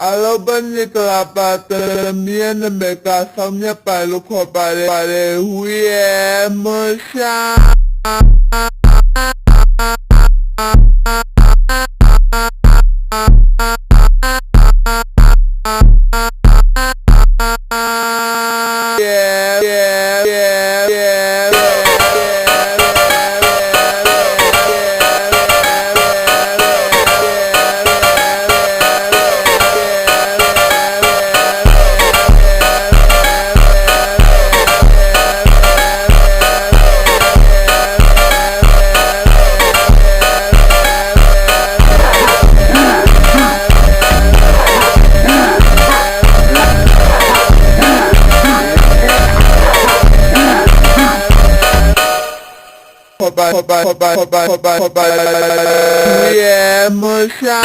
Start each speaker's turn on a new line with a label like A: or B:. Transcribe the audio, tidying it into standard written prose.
A: Alobani kelapatan mian mereka samnya palu kopare huye musya. Hoba, yeah, musha.